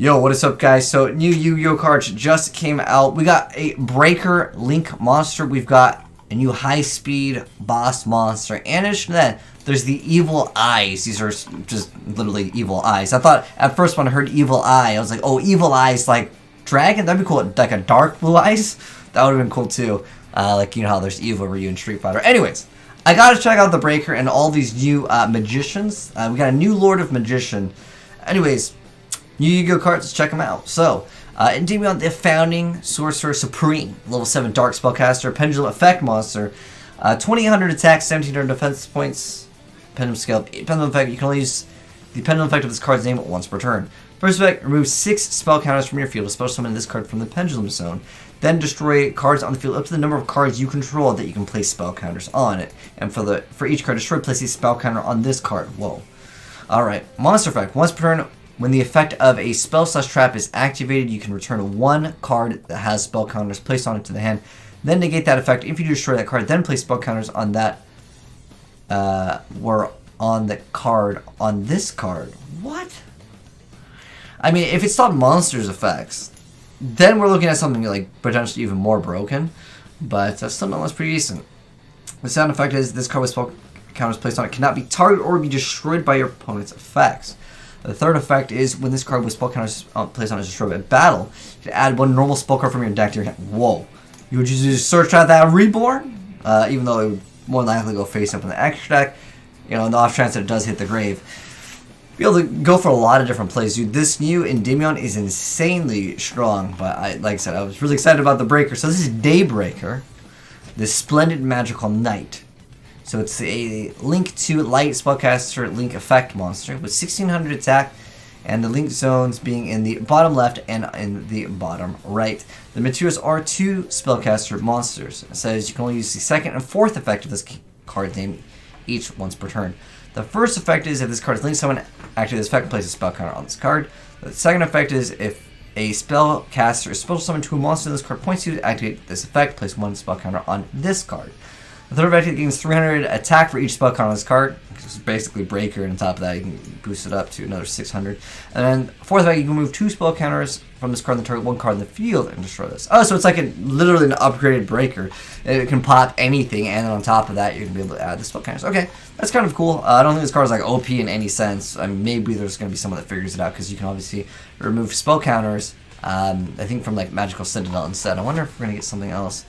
Yo, what is up, guys? So, new Yu-Gi-Oh cards just came out. We got a Breaker Link monster. We've got a new high-speed boss monster. And in addition to that, there's the Evil Eyes. These are just literally Evil Eyes. I thought, at first when I heard Evil Eye, I was like, oh, Evil Eyes, like dragon? That'd be cool. Like a dark blue eyes? That would have been cool, too. Like, you know how there's Evil Ryu in Street Fighter. Anyways, I gotta check out the Breaker and all these new magicians. We got a new Lord of Magician. Anyways, new Yu-Gi-Oh cards, let's check them out. So, Endymion, the Founding Sorcerer Supreme, level 7 Dark Spellcaster, Pendulum Effect Monster, 2800 attack, 1700 defense points, Pendulum Scale, Pendulum Effect. You can only use the Pendulum Effect of this card's name once per turn. First effect, remove 6 spell counters from your field, special summon this card from the Pendulum Zone. Then destroy cards on the field up to the number of cards you control that you can place spell counters on it. And for each card destroyed, place a spell counter on this card. Whoa. Alright, Monster Effect. Once per turn, when the effect of a spell/trap is activated, you can return one card that has spell counters placed on it to the hand. Then negate that effect. If you destroy that card, then place spell counters on that were on the card on this card. What? I mean, if it stopped monsters' effects, then we're looking at something like potentially even more broken. But still nonetheless pretty decent. The sound effect is this card with spell counters placed on it cannot be targeted or be destroyed by your opponent's effects. The third effect is when this card with spell counters placed on it is destroyed by battle, you can add one normal spell card from your deck to your hand. Whoa. You would just search out that Reborn? Even though it would more likely go face up in the extra deck, you know, in the off chance that it does hit the grave. Be able to go for a lot of different plays, dude. This new Endymion is insanely strong, but like I said, I was really excited about the Breaker. So this is Daybreaker, the Splendid Magical Knight. So it's a Link 2 Light Spellcaster Link Effect monster with 1600 attack, and the Link zones being in the bottom left and in the bottom right. The materials are 2 Spellcaster monsters. It says you can only use the second and fourth effect of this card's name each once per turn. The first effect is if this card is linked to someone, activate this effect and place a spell counter on this card. The second effect is if a spellcaster is special summoned to a monster this card points to activate this effect, place one spell counter on this card. The third effect gains 300 attack for each spell counter on this card. It's basically Breaker, and on top of that you can boost it up to another 600. And then fourth effect, you can remove 2 spell counters from this card and target 1 card in the field and destroy this. Oh, so it's like literally an upgraded Breaker. It can pop anything, and then on top of that you're going to be able to add the spell counters. Okay, that's kind of cool. I don't think this card is like OP in any sense. I mean, maybe there's going to be someone that figures it out, because you can obviously remove spell counters, I think from like Magical Citadel instead. I wonder if we're going to get something else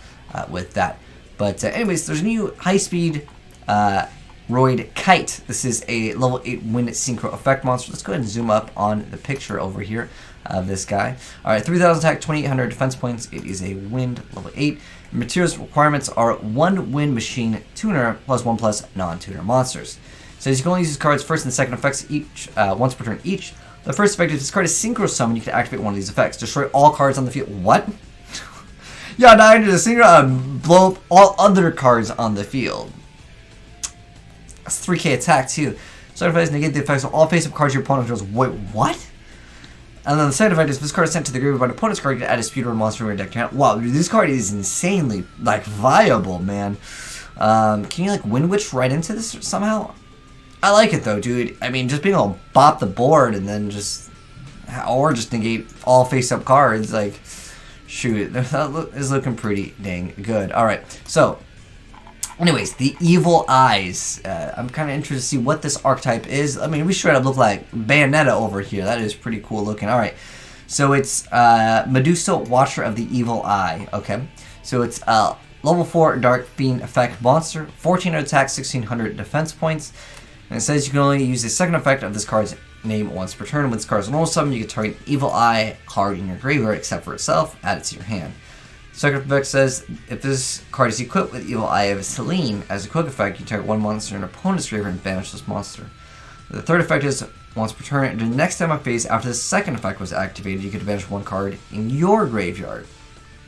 with that. But anyways, there's a new high-speed Roid Kite. This is a level 8 Wind Synchro Effect monster. Let's go ahead and zoom up on the picture over here of this guy. Alright, 3000 attack, 2800 defense points. It is a Wind level 8. Materials requirements are 1 Wind Machine Tuner plus 1+ non-tuner monsters. So you can only use these cards first and second effects each once per turn each. The first effect, if this card is synchro summoned, you can activate one of these effects. Destroy all cards on the field. What? Yeah, now I do the synchro, blow up all other cards on the field. That's 3k attack too. Second effect is negate the effects of all face-up cards your opponent draws. Wait, what? And then the second effect is if this card is sent to the grave by an opponent's card, you can add a speed or monster in your deck. Wow, dude, this card is insanely like viable, man. Can you like Wind Witch right into this somehow? I like it though, dude. I mean, just being able to bop the board and then just, or just negate all face-up cards, like. Shoot, that is looking pretty dang good. Alright, so, anyways, the Evil Eyes. I'm kind of interested to see what this archetype is. I mean, we straight up look like Bayonetta over here. That is pretty cool looking. Alright, so it's Medusa, Watcher of the Evil Eye. Okay, so it's level 4 Dark Fiend Effect Monster, 1400 attack, 1600 defense points. And it says you can only use the second effect of this card's name once per turn. When this card is normal summon, you can target an Evil Eye card in your graveyard except for itself, add it to your hand. Second effect says if this card is equipped with Evil Eye of Selene as a quick effect, you target one monster in an opponent's graveyard and banish this monster. The third effect is once per turn. During the next time of phase after the second effect was activated, you could banish one card in your graveyard.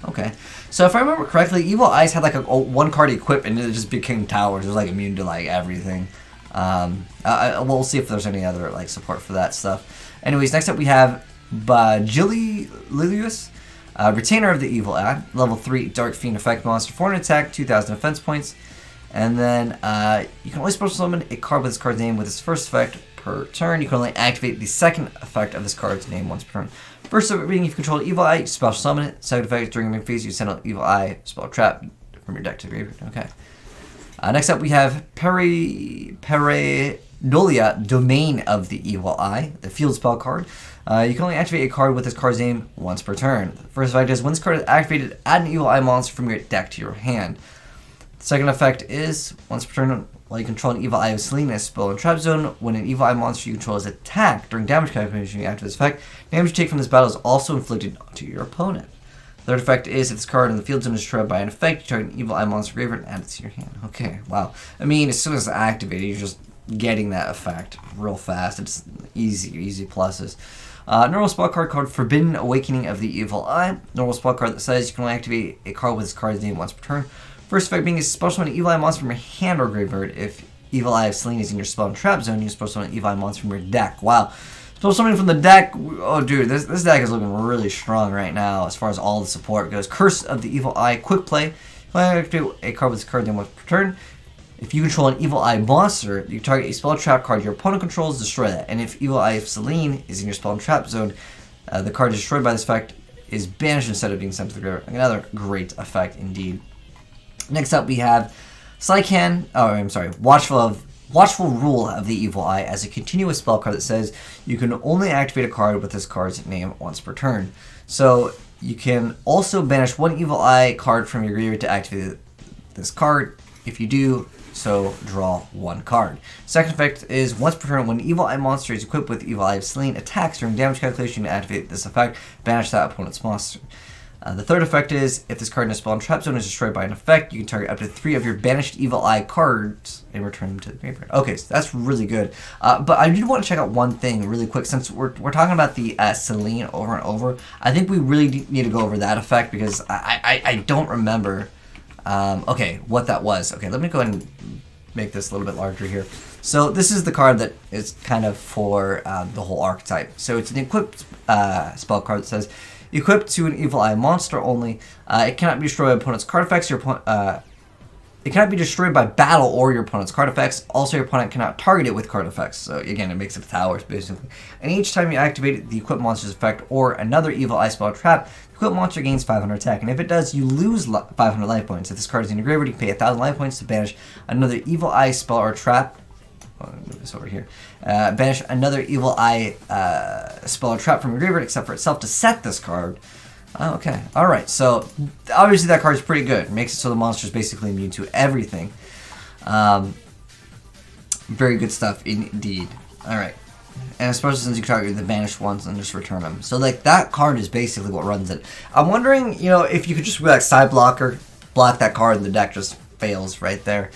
Okay, so if I remember correctly, Evil Eyes had like a one card equipped and it just became towers. It was like immune to like everything. We'll see if there's any other like support for that stuff. Anyways, next up we have Bajilius, Retainer of the Evil Eye, level 3 Dark Fiend Effect Monster, 400 attack, 2000 defense points, and then you can only special summon a card with this card's name with its first effect per turn. You can only activate the second effect of this card's name once per turn. First effect being, if you control Evil Eye, you special summon it. Second effect, during main phase, you send out Evil Eye, spell trap from your deck to the graveyard. Okay. Next up, we have Pareidolia, Domain of the Evil Eye, the field spell card. You can only activate a card with this card's name once per turn. The first effect is, when this card is activated, add an Evil Eye monster from your deck to your hand. The second effect is, once per turn, while you control an Evil Eye of Selena spell and trap zone, when an Evil Eye monster you control is attacked during damage calculation after this effect, damage you take from this battle is also inflicted to your opponent. The third effect is, if this card in the field zone is destroyed by an effect, you target an Evil Eye monster graveyard and add it to your hand. Okay, wow. I mean, as soon as it's activated, you're just getting that effect real fast. It's easy pluses. Normal spell card Forbidden Awakening of the Evil Eye. Normal spell card that says you can only activate a card with this card's name once per turn. First effect being, is special summon an Evil Eye monster from your hand or graveyard. If Evil Eye of Selena is in your spell and trap zone, you can special summon an Evil Eye monster from your deck. Wow. Spell summoning from the deck. Oh, dude, this deck is looking really strong right now as far as all the support goes. Curse of the Evil Eye, quick play. You can only activate a card with this card's name once per turn. If you control an Evil Eye monster, you target a spell trap card your opponent controls, destroy that. And if Evil Eye of Selene is in your spell and trap zone, the card destroyed by this effect is banished instead of being sent to the graveyard. Another great effect indeed. Next up, we have Watchful Rule of the Evil Eye as a continuous spell card that says you can only activate a card with this card's name once per turn. So you can also banish one Evil Eye card from your graveyard to activate this card. If you do so, draw one card. Second effect is, once per turn, when an Evil Eye monster is equipped with Evil Eye of Selene attacks during damage calculation, you can activate this effect, banish that opponent's monster. The third effect is, if this card in a spell and trap zone is destroyed by an effect, you can target up to 3 of your banished Evil Eye cards and return them to the graveyard. Okay, so that's really good. But I did want to check out one thing really quick, since we're talking about the Selene over and over. I think we really need to go over that effect, because I don't remember okay, what that was. Okay, let me go ahead and make this a little bit larger here. So this is the card that is kind of for the whole archetype. So it's an equipped spell card that says, equipped to an Evil Eye monster only. It cannot be destroyed by opponent's card effects. It cannot be destroyed by battle or your opponent's card effects. Also, your opponent cannot target it with card effects. So again, it makes it towers basically. And each time you activate the equipped monster's effect or another Evil Eye spell or trap, the equipped monster gains 500 attack. And if it does, you lose 500 life points. If this card is in your graveyard, you can pay 1,000 life points to banish another Evil Eye spell or trap. Move this over here. Banish another Evil Eye spell or trap from your graveyard except for itself to set this card. Okay, alright, so obviously that card is pretty good. It makes it so the monster is basically immune to everything. Very good stuff indeed. Alright, and especially since you target the banished ones and just return them. So like that card is basically what runs it. I'm wondering, you know, if you could just be like side blocker, block that card and the deck just fails right there.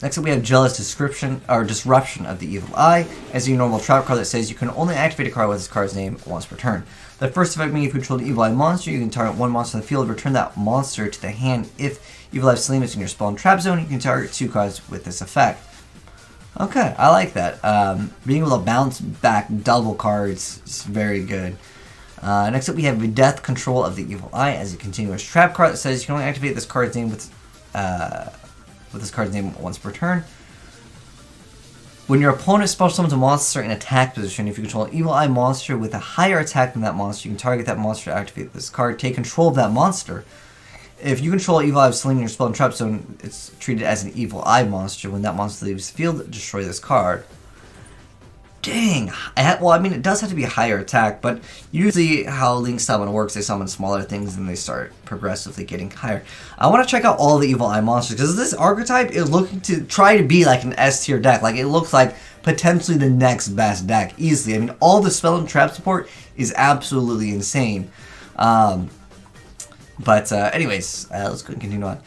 Next up we have Jealous Disruption of the Evil Eye as a normal trap card that says you can only activate a card with this card's name once per turn. The first effect being, if you control the Evil Eye monster, you can target one monster in the field, return that monster to the hand. If Evil Eye Selene is in your spell and trap zone, you can target 2 cards with this effect. Okay, I like that. Being able to bounce back double cards is very good. Next up we have Death Control of the Evil Eye as a continuous trap card that says you can only activate this card's name with this card's name once per turn. When your opponent special summons a monster in attack position, if you control an Evil Eye monster with a higher attack than that monster, you can target that monster to activate this card. Take control of that monster. If you control Evil Eye of Selene in your spell and trap zone, it's treated as an Evil Eye monster. When that monster leaves the field, destroy this card. Dang. Well, I mean, it does have to be a higher attack, but usually how Link Summon works, they summon smaller things and they start progressively getting higher. I want to check out all the Evil Eye monsters, because this archetype is looking to try to be like an S tier deck. Like, it looks like potentially the next best deck, easily. I mean, all the spell and trap support is absolutely insane. Anyways, let's go and continue on.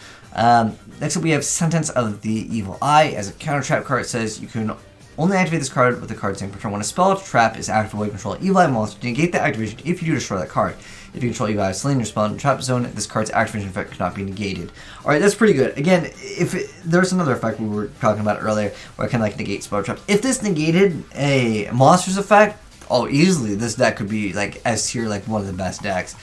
Next up, we have Sentence of the Evil Eye. As a counter trap card, it says you can only activate this card with the card's name per turn. When a spell or trap is active while you control Evil Eye monster, negate that activation if you do destroy that card. If you control Evil Eye Selene in your spell and trap zone, this card's activation effect cannot be negated. Alright, that's pretty good. Again, there's another effect we were talking about earlier where I can like negate spell traps. If this negated a monster's effect, oh, easily this deck could be like S tier, like one of the best decks.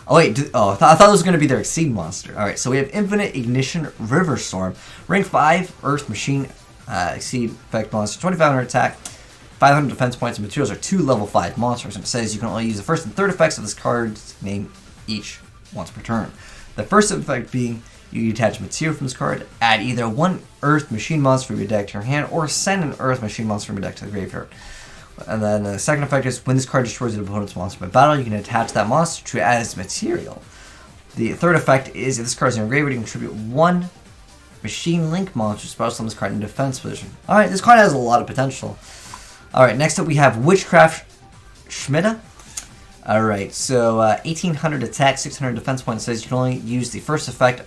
Oh wait, I thought it was going to be their Exceed monster. Alright, so we have Infinite Ignition River Storm. Rank 5, Earth Machine, Exceed effect monster, 2500 attack. 500 defense points, and materials are 2 level 5 monsters. And it says you can only use the first and third effects of this card's name each once per turn. The first effect being you attach material from this card, add either 1 Earth Machine monster from your deck to your hand, or send an Earth Machine monster from your deck to the graveyard. And then the second effect is when this card destroys an opponent's monster by battle, you can attach that monster to it as material. The third effect is if this card is in your graveyard, you can contribute 1 Machine Link monster special summon this card in defense position. Alright, this card has a lot of potential. Alright, next up we have Witchcraft Schmida. Alright, so 1800 attack, 600 defense points. Says you can only use the first effect,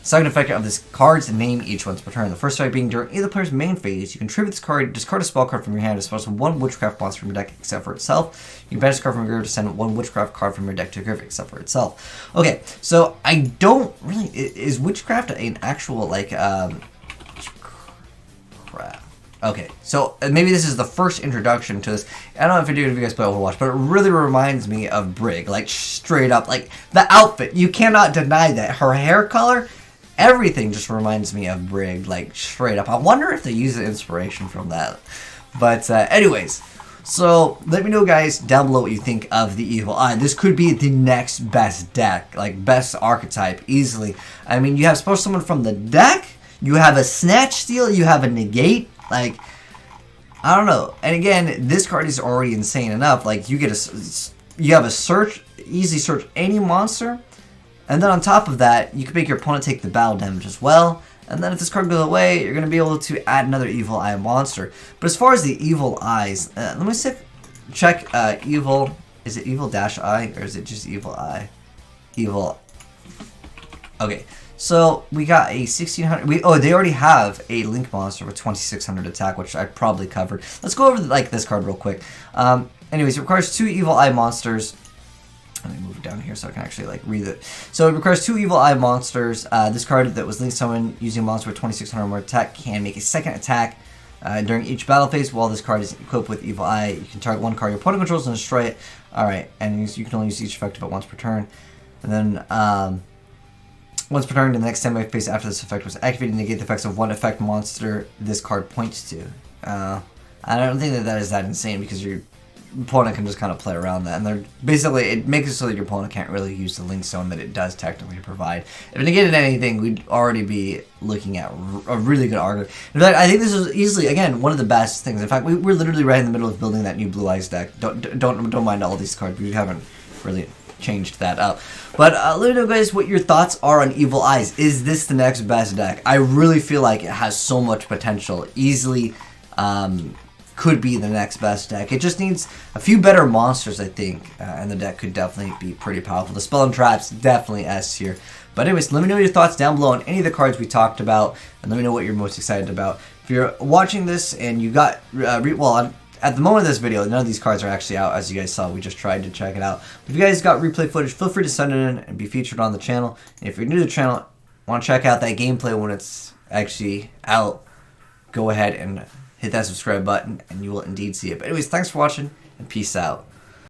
second effect of this card's name each once per turn. The first effect being during either player's main phase, you contribute this card, discard a spell card from your hand to special 1 Witchcraft monster from your deck except for itself. You can banish this card from your graveyard to send 1 Witchcraft card from your deck to your graveyard except for itself. Okay, so I don't really... Is Witchcraft an actual, like, crap. Okay, so maybe this is the first introduction to this. I don't know if you guys play Overwatch, but it really reminds me of Brig. Like, straight up. Like, the outfit. You cannot deny that. Her hair color, everything just reminds me of Brig. Like, straight up. I wonder if they use the inspiration from that. But, anyways. So, let me know, guys, down below what you think of the Evil Eye. This could be the next best deck. Like, best archetype, easily. I mean, you have special summon from the deck. You have a Snatch Steal. You have a Negate. Like, I don't know. And again, this card is already insane enough. Like, you have a search, easy search any monster, and then on top of that, you can make your opponent take the battle damage as well. And then if this card goes away, you're going to be able to add another Evil Eye monster. But as far as the Evil Eyes, let me check Evil. Is it Evil Dash Eye or is it just Evil Eye? Evil. Okay. So, we got a 1600... Oh, they already have a Link monster with 2600 attack, which I probably covered. Let's go over, like, this card real quick. Anyways, it requires 2 Evil Eye monsters. Let me move it down here so I can actually, like, read it. So, it requires 2 Evil Eye monsters. This card that was Link summoned using a monster with 2600 more attack can make a second attack during each battle phase. While this card is equipped with Evil Eye, you can target 1 card your opponent controls and destroy it. Alright, and you can only use each effect of it once per turn. And then, once per turn, the next standby phase after this effect was activated, negate the effects of 1 effect monster this card points to. I don't think that is that insane because your opponent can just kind of play around that. And they're basically, it makes it so that your opponent can't really use the Link Stone that it does technically provide. If it negated anything, we'd already be looking at a really good argument. In fact, I think this is easily, again, one of the best things. In fact, we're literally right in the middle of building that new Blue Eyes deck. Don't mind all these cards. We haven't really changed that up. But let me know, guys, what your thoughts are on Evil Eyes. Is this the next best deck? I really feel like it has so much potential. Easily could be the next best deck. It just needs a few better monsters, I think, and the deck could definitely be pretty powerful. The Spell and Traps, definitely S tier. But anyways, let me know your thoughts down below on any of the cards we talked about, and let me know what you're most excited about. If you're watching this and you got, at the moment of this video, none of these cards are actually out, as you guys saw. We just tried to check it out. If you guys got replay footage, feel free to send it in and be featured on the channel. And if you're new to the channel, want to check out that gameplay when it's actually out, go ahead and hit that subscribe button, and you will indeed see it. But anyways, thanks for watching, and peace out.